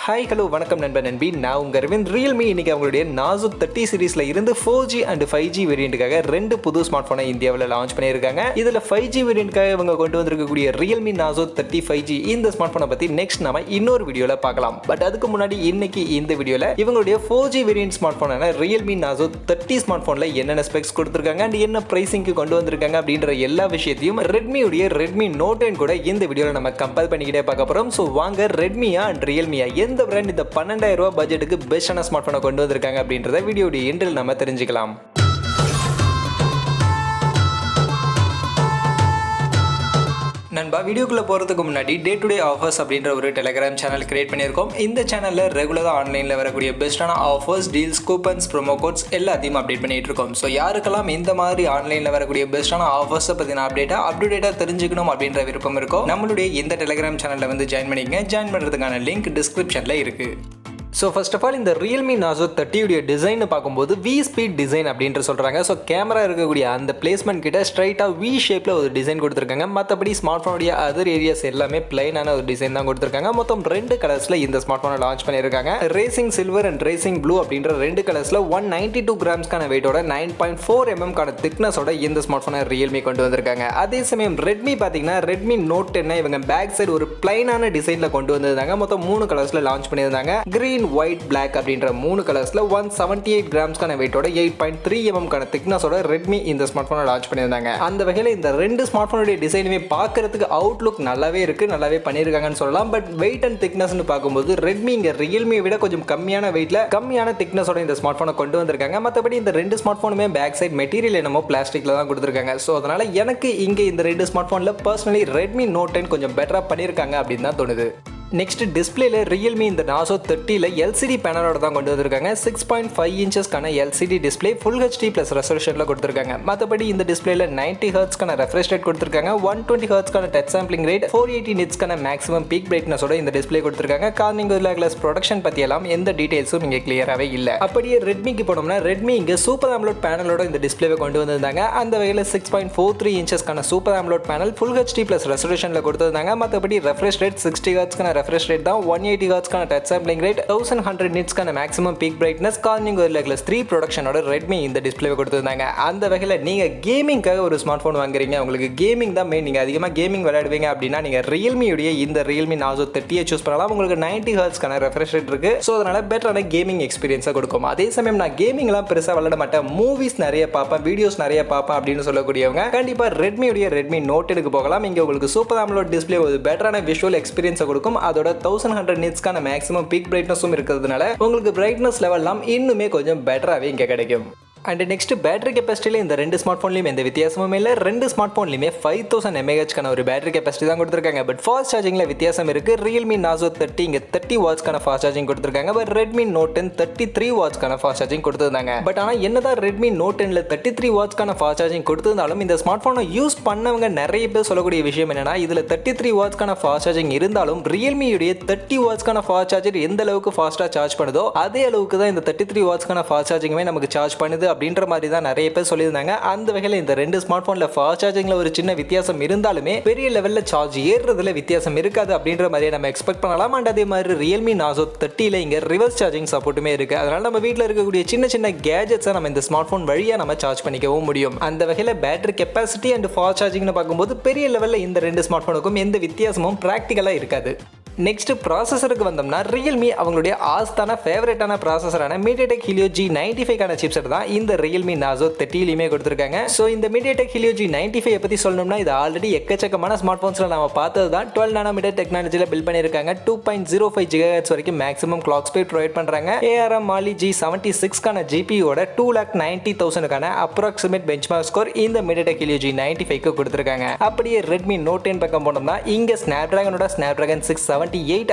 Hi hello வணக்கம் நண்பன் நண்பி, நான் உங்கள் ரவிந்த். ரியல்மி இன்னைக்கு அவங்களுடைய நாசோ 30 சீரீஸில் இருந்து 4G அண்ட் 5G வேரியண்ட்டுக்காக ரெண்டு புது ஸ்மார்ட் ஃபோனை இந்தியாவில் லான்ச் பண்ணியிருக்காங்க. இதில் 5G வேரியண்ட்டுக்காக இவங்க கொண்டு வந்திருக்கக்கூடிய ரியல்மி நாசோ 30 5G இந்த ஸ்மார்ட் ஃபோனை பற்றி நெக்ஸ்ட் நம்ம இன்னொரு வீடியோவில் பார்க்கலாம். பட் அதுக்கு முன்னாடி இன்னைக்கு இந்த வீடியோவில் இவங்களுடைய 4G வேரியண்ட் ஸ்மார்ட் ஃபோனான ரியல்மி நாசோ 30 ஸ்மார்ட் ஃபோனில் என்னென்ன ஸ்பெக்ஸ் கொடுத்துருக்காங்க அண்ட் என்ன பிரைசிங்க்கு கொண்டு வந்திருக்காங்க அப்படின்ற எல்லா விஷயத்தையும் ரெட்மி நோட் 10 கூட இந்த வீடியோவில் நம்ம கம்பேர் பண்ணிக்கிட்டே பார்க்க போகிறோம். ஸோ வாங்க ரெட்மியா அண்ட் ரியல்மியா எந்த பிராண்ட் இந்த 12,000 ரூபாய் பட்ஜெட்டுக்கு பெஸ்டான ஸ்மார்ட் போனை கொண்டு வந்திருக்காங்க அப்படின்றத வீடியோடைய எண்டில் நம்ம தெரிஞ்சுக்கலாம். நண்பா, வீடியோக்குள்ளே போகிறதுக்கு முன்னாடி டே டு டே ஆஃபர்ஸ் அப்படின்ற ஒரு டெலிகிராம் சேனல் கிரியேட் பண்ணியிருக்கோம். இந்த சேனலில் ரெகுலராக ஆன்லைனில் வரக்கூடிய பெஸ்ட்டான offers, deals, coupons, promo quotes எல்லாத்தையும் அப்டேட் பண்ணிட்டு இருக்கோம். ஸோ யாருக்கெல்லாம் இந்த மாதிரி ஆன்லைனில் வரக்கூடிய பெஸ்ட்டான ஆஃபர்ஸை பற்றின அப்டேட்டாக தெரிஞ்சுக்கணும் அப்படின்ற விருப்பம் இருக்கும், நம்மளுடைய இந்த டெலிகிராம் சேனலில் வந்து ஜாயின் பண்ணிக்கங்க. ஜாயின் பண்ணுறதுக்கான லிங்க் டிஸ்கிரிப்ஷனில் இருக்குது. ஸோ ஃபர்ஸ்ட் ஆஃப் ஆல் இந்த ரியல்மி நாசோ 30 உடைய டிசைன் பார்க்கும்போது வி ஸ்பீட் டிசைன் அப்படின்ற சொல்கிறாங்க. ஸோ கேமரா இருக்கக்கூடிய அந்த பிளேஸ்மெண்ட் கிட்ட ஸ்ட்ரைட்டாக வி ஷேப்பில் ஒரு டிசைன் கொடுத்துருக்காங்க. மற்றபடி ஸ்மார்ட் ஃபோனுடைய அதர் ஏரியாஸ் எல்லாமே பிளைனான ஒரு டிசைன் தான் கொடுத்துருக்காங்க. மொத்தம் ரெண்டு கலர்ஸில் இந்த ஸ்மார்ட் ஃபோனை லான்ச் பண்ணியிருக்காங்க. Racing silver and racing blue அப்படின்ற ரெண்டு கலர்ஸில் 192 கிராம்ஸ்க்கான வெயிட்டோட 9.4 mm திக்னஸோட இந்த ஸ்மார்ட் ஃபோனை ரியல்மி கொண்டு வந்திருக்காங்க. அதே சமயம் ரெட்மி பார்த்தீங்கன்னா ரெட்மி நோட் 10 இவங்க பேக் சைடு ஒரு பிளைனான டிசைனில் கொண்டு வந்திருந்தாங்க. மொத்தம் 3 கலர்ஸில் லான்ச் பண்ணியிருந்தாங்க. கிரீன், ஒயிட், பிளாக் அப்படின்ற 3 கலர்ஸ்ல 178 கிராம்ஸ்க்கான வெயிட்டோட 8.3 mm திக்னஸோட ரெட்மி இந்த ஸ்மார்ட் போனை லான்ச் பண்ணியிருந்தாங்க. அந்த வகையில் இந்த ரெண்டு ஸ்மார்ட் போனுடைய டிசைனுமே பார்க்கறதுக்கு அவுட்லுக் நல்லாவே இருக்கு, நல்லாவே பண்ணியிருக்காங்கன்னு சொல்லலாம். பட் வெயிட் அண்ட் திக்னஸ்னு பார்க்கும்போது ரெட்மி இங்க ரியல்மியை விட கொஞ்சம் கம்மியான வெயிட்ல கம்மியான திக்னஸோட இந்த ஸ்மார்ட் போனை கொண்டு வந்திருக்காங்க. மற்றபடி இந்த ரெண்டு ஸ்மார்ட் போனுமே பேக் சைட் மெட்டீரியல் என்னமோ பிளாஸ்டிக்ல தான் கொடுத்துருக்காங்க. ஸோ அதனால எனக்கு இங்க இந்த ரெண்டு ஸ்மார்ட் போன்ல பர்சனலி ரெட்மி நோட் 10 கொஞ்சம் பெட்டரா பண்ணியிருக்காங்க அப்படின்னு தான் தோணுது. நெக்ஸ்ட் டிஸ்பிளேல ரியல்மி இந்த நாசோ 30ல எல்சிடி பேனலோட தான் கொண்டு வந்திருக்காங்க. 6.5 இன்ச்சஸ்க்கான LCD display full HD plus ரெசல்யூஷன்ல கொடுத்துருக்காங்க. மற்றபடி இந்த டிஸ்பிளேல 90 ஹெர்ட்ஸ்க்கான ரெஃப்ரெஷ் ரேட் கொடுத்துருக்காங்க. 120 ஹெர்ட்ஸ்க்கான டச் சாம்பிளிங் ரேட், 480 நிட்ஸ்க்கான மேக்ஸிமம் பீக் பிரைட்னஸோட இந்த டிஸ்பிளே கொடுத்துருக்காங்க. கார்னிங் கிளாஸ் ப்ரொடக்ஷன் பத்தி எல்லாம் எந்த டீடைல்ஸும் இங்க கிளியராகவே இல்லை. அப்படியே ரெட்மிக்கு போனோம்னா ரெட்மி இங்க சூப்பர் ஆம்லோட் பேனலோட இந்த டிஸ்பிளேவை கொண்டு வந்திருந்தாங்க. அந்த வகையில் 6.43 இன்ச்சஸ்க்கான super AMOLED panel full HD plus ரெசல்யூஷன்ல கொடுத்திருந்தாங்க. மற்றபடி ரெஃப்ரெஷ் ரேட் 60 ஹெர்ட்ஸ்க்கான ரெஃப்ரெஷ் ரேட் தான், 180 ஹெர்ட்ஸ்க்கான டச் சாம்பிளிங் ரேட், 1100 நிட்ஸ்க்கான maximum peak brightness, Corning glass 3 ப்ரொடக்ஷனோட ரெட்மி இந்த டிஸ்பிளேவை கொடுத்திருந்தாங்க. அந்த வகையில் நீங்க கேமிங்காக ஒரு ஸ்மார்ட் போன் வாங்குறீங்க, உங்களுக்கு கேமிங் தான் மெயின், நீங்க அதிகமாக கேமிங் விளையாடுவீங்க அப்படின்னா நீங்க ரியல்மியுடைய இந்த ரியல்மி நாசோ 30 சூஸ் பண்ணலாம். உங்களுக்கு 90 ஹெர்ட்ஸ்க்கான ரெஃப்ரெஷ் ரேட் இருக்கு. ஸோ அதனால பெட்டரான கேமிங் எக்ஸ்பீரியன்ஸை கொடுக்கும். அதே சமயம் நான் கேமிங்லாம் பெருசாக விளையாட மாட்டேன், மூவிஸ் நிறைய பார்ப்பேன், வீடியோஸ் நிறைய பார்ப்பேன் அப்படின்னு சொல்லக்கூடியவங்க கண்டிப்பா ரெட்மியுடைய ரெட்மி நோட் 10க்கு போகலாம். இங்க உங்களுக்கு சூப்பர் ஆம்லோட் டிஸ்பிளே ஒரு பெட்டரான விஷுவல் எக்ஸ்பீரியன்ஸை கொடுக்கும். அதோட 1100 நிட்ஸ்க்கான மேக்ஸிமம் பீக் பிரைட்னஸும் இருக்கிறதுனால உங்களுக்கு பிரைட்னஸ் லெவல்லாம் இன்னுமே கொஞ்சம் பெட்டராகவே இங்கே கிடைக்கும். அண்ட் நெக்ஸ்ட் பேட்டரி கெப்பாசிட்டியில் இந்த ரெண்டு ஸ்மார்ட் ஃபோன்லையும் எந்த வித்தியாசமும் இல்லை. ரெண்டு ஸ்மார்ட் ஃபோன்லையுமே 5000 mAhக்கான ஒரு பேட்டரி கெப்பாசிட்டி தான் கொடுத்துருக்காங்க. பட் ஃபாஸ்ட் சார்ஜிங்கில் வித்தியாசம் இருக்குது. ரியல்மி நாசோ 30 இங்கே 30 வாட்ஸ்க்கான ஃபாஸ்ட் சார்ஜிங் கொடுத்துருக்காங்க. பட் ரெட்மி நோட் 10 33 வாட்ஸ்க்கான ஃபாஸ்ட் சார்ஜிங் கொடுத்துருந்தாங்க. பட் ஆனால் என்னதான் ரெட்மி நோட் 10ல 33 வாட்ஸ்க்கான ஃபாஸ்ட் சார்ஜிங் கொடுத்திருந்தாலும் இந்த ஸ்மார்ட் ஃபோனை யூஸ் பண்ணவங்க நிறைய பேர் சொல்லக்கூடிய விஷயம் என்னன்னா, இதில் 33 வாட்ஸ்க்கான ஃபாஸ்ட் சார்ஜிங் இருந்தாலும் ரியல்மியுடைய 30 வாட்ஸ்க்கான ஃபாஸ்ட் சார்ஜர் எந்த அளவுக்கு ஃபாஸ்ட்டாக சார்ஜ் பண்ணுதோ அதே அளவுக்கு தான் இந்த 33 வாட்ஸ்க்கான ஃபாஸ்ட் சார்ஜிங்குமே நமக்கு சார்ஜ் பண்ணுது அப்படின்ற மாதிரி தான் நிறைய பேர் சொல்லியிருந்தாங்க. அந்த வகையில் இந்த ரெண்டு ஸ்மார்ட் போன்ல ஃபாஸ்ட் சார்ஜிங்ல ஒரு சின்ன வித்தியாசம் இருந்தாலுமே பெரிய லெவல்ல சார்ஜ் ஏறுறதுல வித்தியாசம் இருக்காது அப்படின்ற மாதிரி நம்ம எக்ஸ்பெக்ட் பண்ணலாம். அண்ட் அதே மாதிரி ரியல்மி நாசோ 30ல இங்க ரிவர்ஸ் சார்ஜிங் சப்போர்ட்டுமே இருக்கு. அதனால நம்ம வீட்டில் இருக்கக்கூடிய சின்ன சின்ன கேஜெட்ஸை நம்ம இந்த ஸ்மார்ட் போன் வழியா நம்ம சார்ஜ் பண்ணிக்கவும் முடியும். அந்த வகையில் பேட்டரி கெப்பாசிட்டி அண்ட் ஃபாஸ்ட் சார்ஜிங்னு பார்க்கும்போது பெரிய லெவல்ல இந்த ரெண்டு ஸ்மார்ட் போனுக்கும் எந்த வித்தியாசமும் பிராக்டிகலா இருக்காது. நெக்ஸ்ட் ப்ராசஸருக்கு வந்தோம்னா ரியல்மி அவங்களுடைய ஆஸ்தான ஃபேவரட்டான ப்ராசஸரான மீடியாடெக் ஹீலியோ G95க்கான சிப்செட் தான் இந்த ரியல்மி நாசோ 30லையுமே கொடுத்துருக்காங்க. ஸோ இந்த மீடியாடெக் ஹீலியோ G95 பற்றி சொல்லணும்னா இது ஆல்ரெடி எக்கச்சக்கமான ஸ்மார்ட் ஃபோன்ஸில் நம்ம பார்த்தது தான். 12 நானோமீட்டர் டெக்னாலஜியில் பில்ட் பண்ணியிருக்காங்க. 2.05 GHz வரைக்கும் மேக்ஸிமம் கிளாக் ஸ்பீட் ப்ரொவைட் பண்ணுறாங்க. ARM Mali G76க்கான GPUவோட 2,90,000க்கான அப்ராக்சிமேட் பெஞ்ச்மார்க் ஸ்கோர் இந்த மீடியாடெக் ஹீலியோ G95க்கு கொடுத்துருக்காங்க. அப்படியே ரெட்மி நோட் 10 பக்கம் போனோம்னா இங்கே ஸ்னாப்டிராகனோட ஸ்னாப்டிராகன் 678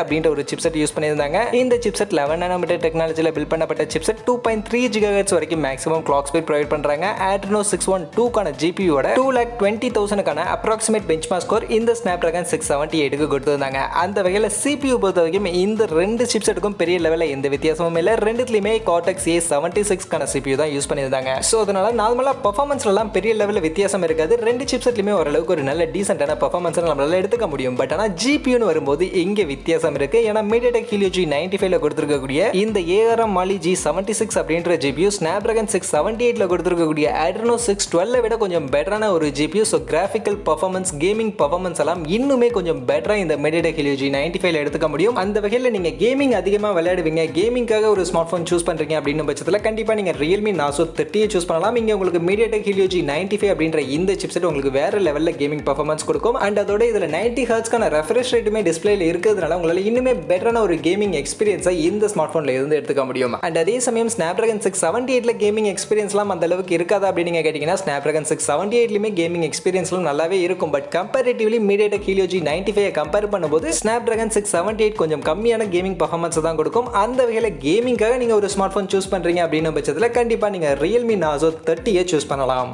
அப்படின்ற ஒரு சிப்செட் யூஸ் பண்ணியிருந்தாங்க. இந்த சிப்செட் 11 நானோமீட்டர் டெக்னாலஜியில் பில்ட் பண்ணப்பட்ட சிப்செட் 2.3 GHz வரைக்கும் மேக்ஸிமம் கிளாக் ஸ்பீட் ப்ரொவைட் பண்றாங்க. Adreno 612க்கான GPUவோட 2,20,000க்கான அப்ராக்சிமேட் பெஞ்ச்மார்க் ஸ்கோர் இந்த ஸ்னாப்டிராகன் 678க்கு கொடுத்திருந்தாங்க. அந்த வகையில் CPU பொறுத்த வரைக்கும் இந்த ரெண்டு சிப்செட்டுக்கும் பெரிய லெவலில் எந்த வித்தியாசமும் இல்லை. ரெண்டுத்துலையுமே Cortex A76க்கான CPU தான் யூஸ் பண்ணியிருந்தாங்க. ஸோ அதனால நார்மலாக பர்ஃபார்மன்ஸ்லாம் பெரிய லெவலில் வித்தியாசம் இருக்காது. ரெண்டு சிப்செட்லையுமே ஓரளவுக்கு ஒரு நல்ல டீசென்டான பர்ஃபார்மன்ஸ் நம்மளால எடுத்துக்க முடியும். பட் ஆனால் GPUன்னு வரும்போது இங்க இங்க வித்தியாசம் இருக்கு. ஏன்னா Mediatek Helio G95 ல கொடுத்திருக்கக்கூடிய இந்த ARM Mali G76 அப்படின்ற GPU Snapdragon 678 ல கொடுத்திருக்கக்கூடிய Adreno 612 விட கொஞ்சம் பெட்டரான ஒரு GPU. So graphical performance, gaming performance எல்லாம் இன்னுமே கொஞ்சம் பெட்டரா இந்த Mediatek Helio G95 ல எடுத்துக்க முடியும். அந்த வகையில் நீங்க கேமிங் அதிகமா விளையாடுவீங்க, கேமிங்காக ஒரு ஸ்மார்ட் போன் சூஸ் பண்றீங்க அப்படின்னு பட்சத்தில் கண்டிப்பா நீங்க Realme Narzo 30 சூஸ் பண்ணலாம். இங்க உங்களுக்கு Mediatek Helio G95 அப்படின்ற இந்த சிப்செட் உங்களுக்கு வேற லெவல்ல கேமிங் பர்ஃபார்மன்ஸ் கொடுக்கும். அண்ட் அதோட இதுல 90 ஹெர்ட்ஸ்க்கான ரெஃப்ரெஷ் ரேட்டுமே டிஸ்பிளேல இருக்கிறதுனால உங்களால இன்னுமே பெட்டரான ஒரு கேமிங் எக்ஸ்பீரியன்ஸை இந்த ஸ்மார்ட் போன்ல இருந்து எடுத்துக்க முடியும். அண்ட் அதே சமயம் Snapdragon 678 ல கேமிங் எக்ஸ்பீரியன்ஸ்லாம் அந்த அளவுக்கு இருக்காதா அப்படின்னு நீங்க கேட்டீங்கன்னா Snapdragon 678 லயுமே கேமிங் எக்ஸ்பீரியன்ஸ்லாம் நல்லாவே இருக்கும். But comparatively Mediatek Helio G95 compare பண்ணும்போது Snapdragon 678 கொஞ்சம் கம்மியான கேமிங் பர்ஃபார்மன்ஸ் தான் கொடுக்கும். அந்த வகையில் கேமிங்காக நீங்க ஒரு ஸ்மார்ட் போன் சூஸ் பண்றீங்க அப்படின்னு பட்சத்தில் கண்டிப்பா நீங்க Realme Narzo 30 சூஸ் பண்ணலாம்.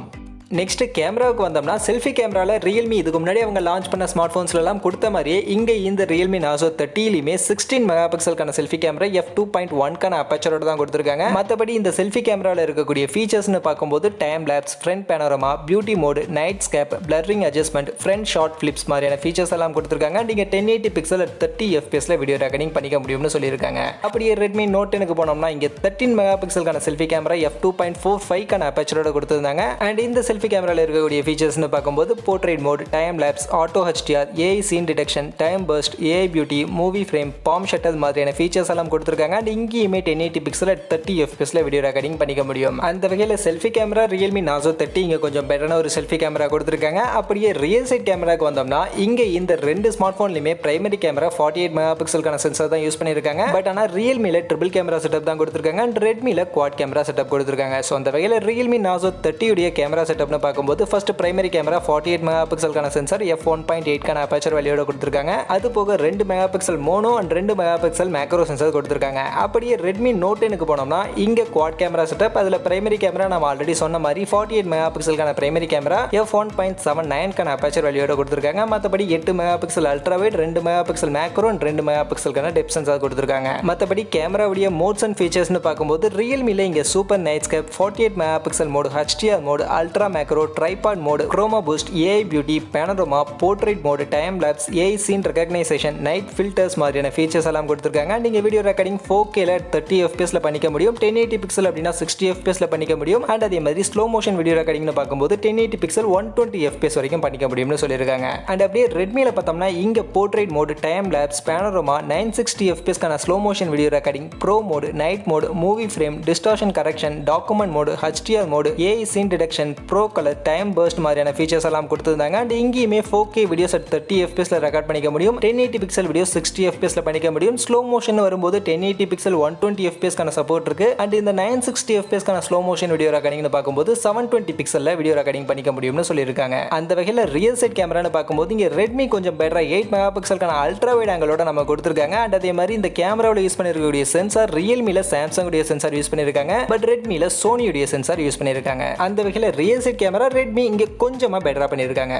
நெக்ஸ்ட் கேமராவுக்கு வந்தோம்னா செல்ஃபி கேமராவில் ரியல்மி இதுக்கு முன்னாடி அவங்க லான்ச் பண்ண ஸ்மார்ட் ஃபோன்ஸ்லாம் கொடுத்த மாதிரியே இங்கே இந்த Realme Narzo 30லையுமே 16 மெகா பிக்சலுக்கான செல்ஃபி கேமரா f2.1க்கான அப்பச்சரோட தான் கொடுத்துருக்காங்க. மற்றபடி இந்த செல்ஃபி கேமராவில் இருக்கக்கூடிய ஃபீச்சர்ஸ்னு பார்க்கும்போது time lapse, front panorama, beauty mode, night scape, blurring adjustment, front shot flips மாதிரியான ஃபீச்சர்ஸ் எல்லாம் கொடுத்துருக்காங்க. நீங்கள் 1080 பிக்சல் 30 fps வீடியோ ரெக்கார்டிங் பண்ணிக்க முடியும்னு சொல்லியிருக்காங்க. அப்படியே Redmi Note 10க்கு போனோம்னா இங்கே 13 மெகா பிக்சலுக்கான செல்ஃபி கேமரா f2.45க்கான அப்பச்சரோட கொடுத்துருந்தாங்க. அண்ட் இந்த செல்ஃபி கேமரால இருக்கக்கூடிய ஃபீச்சர்ஸ்னு பார்க்கும்போது portrait mode, time lapse, auto HDR, AI scene detection, time burst, AI beauty, movie frame, palm shutter மாதிரியான ஃபீச்சர்ஸ் எல்லாம் கொடுத்துருக்காங்க. அண்ட் இங்கேயுமே 1080 பிக்சல் 30 fps வீடியோ ரெக்கார்டிங் பண்ணிக்க முடியும். அந்த வகையில் செல்ஃபி கேமரா Realme Narzo 30 இங்கே கொஞ்சம் பெட்டரான ஒரு செல்ஃபி கேமரா கொடுத்துருக்காங்க. அப்படியே ரியல் சைட் கேமராக்கு வந்தோம்னா இங்கே இந்த ரெண்டு ஸ்மார்ட் ஃபோன்லையுமே பிரைமரி கேமரா 48 மெகா பிக்சலுக்கான சென்சார் தான் யூஸ் பண்ணியிருக்காங்க. பட் ஆனால் Realmeல ட்ரிபிள் கேமரா செட்டப் தான் கொடுத்துருக்காங்க. அண்ட் Redmiல குவாட் கேமரா செட்டப் கொடுத்துருக்காங்க. ஸோ அந்த வகையில் Realme Narzo 30 உடைய கேமரா செட்டப்னு பார்க்கும்போது ஃபர்ஸ்ட் பிரைமரி கேமரா 48 மெகா பிக்சலுக்கான சென்சார் f1.8க்கான அப்பச்சர் வேல்யூட கொடுத்துருக்காங்க. அது போக 2 mega pixel mono and 2 mega pixel macro sensor கொடுத்துருக்காங்க. அப்படியே Redmi Note 10க்கு போனோம்னா இங்கே குவாட் கேமரா செட்டப், அதில் பிரைமரி கேமரா நம்ம ஆல்ரெடி சொன்ன மாதிரி 48 மெகா பிக்சலுக்கான பிரைமரி கேமரா f1.79க்கான அப்பச்சர் வேல்யூட கொடுத்துருக்காங்க. மற்றபடி 8 mega pixel ultra wide, 2 mega pixel macro and 2 mega பிக்சலுக்கான டெப்த் சென்சார் கொடுத்துருக்காங்க. மற்றபடி கேமராவுடைய மோட்ஸ் அண்ட் ஃபீச்சர்ஸ்னு பார்க்கும்போது Realmeல இங்கே super night scape, 48 mega pixel mode, HDR mode, ultra macro, tripod mode, chroma boost, AI beauty, panorama, portrait mode, time lapse, AI scene recognition, night filters மாதிரியான features எல்லாம் கொடுத்துருக்காங்க. நீங்க வீடியோ ரெக்கார்டிங் 4Kல 30 fpsல பண்ணிக்க முடியும், 1080 பிக்சல் அப்படின்னா 60 fpsல பண்ணிக்க முடியும். அண்ட் அதே மாதிரி ஸ்லோ மோஷன் வீடியோ ரெக்கார்டிங்னு பார்க்கும்போது 1080 பிக்சல் 120 fps வரைக்கும் பண்ணிக்க முடியும்னு சொல்லியிருக்காங்க. அண்ட் அப்படியே Redmiல பார்த்தோம்னா இங்க portrait mode, time lapse, panorama, 960 fpsக்கான slow motion video recording, pro mode, night mode, movie frame, distortion correction, document mode, HDR mode, AI scene detection, pro colour, time burst மாதிரியான ஃபீச்சர்ஸ் எல்லாம் கொடுத்துருந்தாங்க. அண்ட் இங்கேயுமே 4K videos 30 fpsல record பண்ணிக்க முடியும், 1080 pixel video 60 fpsல பண்ணிக்க முடியும். Slow motion வரும்போது 1080 pixel 120 fpsக்கான support இருக்கு. அண்ட் இந்த 960 fpsக்கான ஸ்லோ மோஷன் வீடியோ ரெக்கார்டிங்னு பார்க்கும்போது 720 பிக்சல்ல வீடியோ ரெக்கார்டிங் பண்ணிக்க முடியும்னு சொல்லியிருக்காங்க. அந்த வகையில் ரியல் சைட் கேமரான்னு பார்க்கும்போது இங்கே Redmi கொஞ்சம் பெட்டரா 8 மெகா பிக்சலுக்கான அல்ட்ரா வைட் ஆங்கிளோட நம்ம கொடுத்துருக்காங்க. அண்ட் அதே மாதிரி இந்த கேமராவில் யூஸ் பண்ணிருக்கக்கூடிய சென்சார் Realmeல Samsung உடைய சென்சார் யூஸ் பண்ணியிருக்காங்க. பட் Redmiல Sony உடைய சென்சார் யூஸ் பண்ணியிருக்காங்க. அந்த வகையில் ரியல் சைட் கேமரா Redmi இங்கே கொஞ்சமா பெட்டரா பண்ணியிருக்காங்க.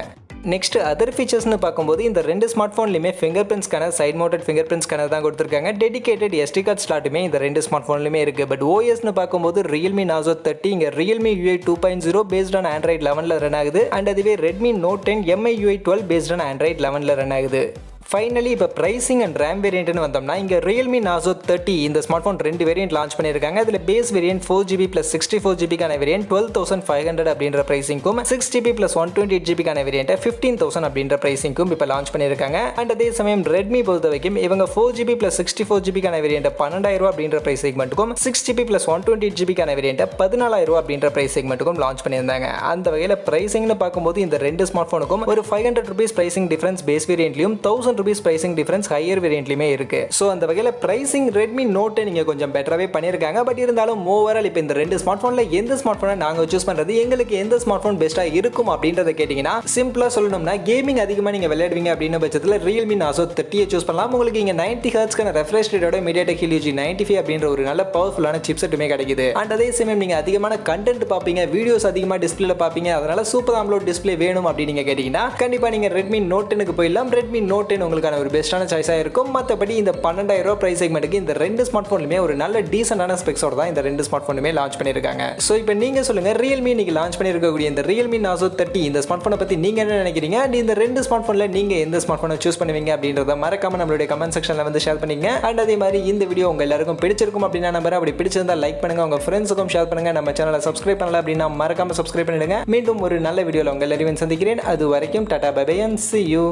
நெக்ஸ்ட் அதர் ஃபீச்சர்ஸ்னு பார்க்கும்போது இந்த ரெண்டு ஸ்மார்ட் ஃபோன்லையுமே finger print scanner, side mounted finger print scanner தான் கொடுத்துருக்காங்க. டெடிகேட்டட் SD கார்டு ஸ்லாட்டுமே இந்த ரெண்டு ஸ்மார்ட் ஃபோன்லையுமே இருக்குது. பட் OSன்னு பார்க்கும்போது Realme Narzo 30 இங்கே Realme UI 2.0 based on Android 11ல ரன் ஆகுது. அண்ட் அதுவே Redmi Note 10 MI UI 12 based on Android 11ல ரன் ஆகுது. ஃபைனலி இப்போ ப்ரைசிங் அண்ட் ரேம் வேரியன்ட்னு வந்தோம்னா இங்கே Realme Narzo 30 இந்த ஸ்மார்ட் ஃபோன் 2 வேரியன்ட் லான்ச் பண்ணியிருக்காங்க. அதில் பேஸ் வேரியன்ட் 4GB + 64GBக்கான வேரியன்ட் 12,500 அப்படின்ற ப்ரைசிங்கும், 6GB + 128GBக்கான வேரியன்ட் 15,000 அப்படின்ற ப்ரைசிங்கும் இப்போ லான்ச் பண்ணியிருக்காங்க. அண்ட் அதே சமயம் Redmi பொறுத்த வரைக்கும் இவங்க 4GB + 64GBக்கான வேரியன்ட் 12,000 அப்படின்ற ப்ரைஸ் செக்மெண்ட்டுக்கும், 6GB + 128GBக்கான வேரியன்ட் 14,000 அப்படின்ற ப்ரைஸ் செக்மெண்ட்டுக்கும் லான்ச் பண்ணியிருந்தாங்க. அந்த வகையில் ப்ரைசிங்னு பார்க்கும்போது இந்த ரெண்டு ஸ்மார்ட் ஃபோனுக்கும் ஒரு ₹500 ப்ரைசிங் டிஃபரன்ஸ் பேஸ் வேரியன்ட்லையும், ₹1000 pricing difference higher variantலயுமே இருக்கு. சோ அந்த வகையில pricing Redmi Note நீங்க கொஞ்சம் பெட்டராவே பண்ணிருக்காங்க. பட் இருந்தாலும் ஓவரால் இப்போ இந்த ரெண்டு ஸ்மார்ட் போன்ல எந்த ஸ்மார்ட் போனை நாங்க சூஸ் பண்றது, எங்களுக்கு எந்த ஸ்மார்ட் போன் பெஸ்டா இருக்கும் அப்படின்றத கேட்டீங்கன்னா சிம்பிளா சொல்லணும்னா கேமிங் அதிகமா நீங்க விளையாடுவீங்க அப்படின்ற பட்சத்துல Realme Narzo 30 சூஸ் பண்ணலாம். உங்களுக்கு இங்க 90 Hz ரெஃப்ரெஷ் ரேட்டோட Mediatek Helio G95 அப்படின்ற ஒரு நல்ல பவர்ஃபுல்லான சிப்செட்டுமே கிடைக்குது. அண்ட் அதே சமயம் நீங்க அதிகமான கண்டென்ட் பாப்பீங்க, வீடியோஸ் அதிகமா டிஸ்பிளேல பாப்பீங்க, அதனால சூப்பர் AMOLED டிஸ்பிளே வேணும் அப்படின்னு நீங்க கேட்டீங்கன்னா கண்டிப்பா நீங்க Redmi Note 10க்கு போயிடலாம். Redmi Note 10 உங்களுக்கான ஒரு பெஸ்ட்டான சாய்ஸாக இருக்கும். மற்றபடி இந்த 12,000 பிரைஸ் செக்மெண்ட்டுக்கு இந்த ரெண்டு ஸ்மார்ட் ஃபோன்லுமே ஒரு நல்ல டீசென்டான ஸ்பெக்ஸோட தான் இந்த ரெண்டு ஸ்மார்ட் ஃபோனுமே லான்ச் பண்ணியிருக்காங்க. ஸோ இப்போ நீங்கள் சொல்லுங்கள், ரியல்மி இன்னைக்கு லான்ச் பண்ணியிருக்கக்கூடிய இந்த Realme Narzo 30 இந்த ஸ்மார்ட் ஃபோனை பற்றி நீங்கள் என்ன நினைக்கிறீங்க? அண்ட் இந்த ரெண்டு ஸ்மார்ட் ஃபோனில் நீங்கள் எந்த ஸ்மார்ட் ஃபோனை சூஸ் பண்ணுவீங்க அப்படின்றத மறக்காம நம்மளுடைய கமெண்ட் செக்ஷனில் வந்து ஷேர் பண்ணிங்க. அண்ட் அதே மாதிரி இந்த வீடியோ உங்கள் எல்லாருக்கும் பிடிச்சிருக்கும் அப்படின்னா நம்பர் அப்படி பிடிச்சிருந்தா லைக் பண்ணுங்க, உங்கள் ஃப்ரெண்ட்ஸுக்கும் ஷேர் பண்ணுங்க. நம்ம சேனலை சப்ஸ்கிரைப் பண்ணல அப்படின்னா மறக்காம சப்ஸ்கிரைப் பண்ணிடுங்க. மீண்டும் ஒரு நல்ல வீடியோவில் உங்கள் எல்லாரையும் சந்திக்கிறேன். அது வரைக்கும் tata bye bye and see you.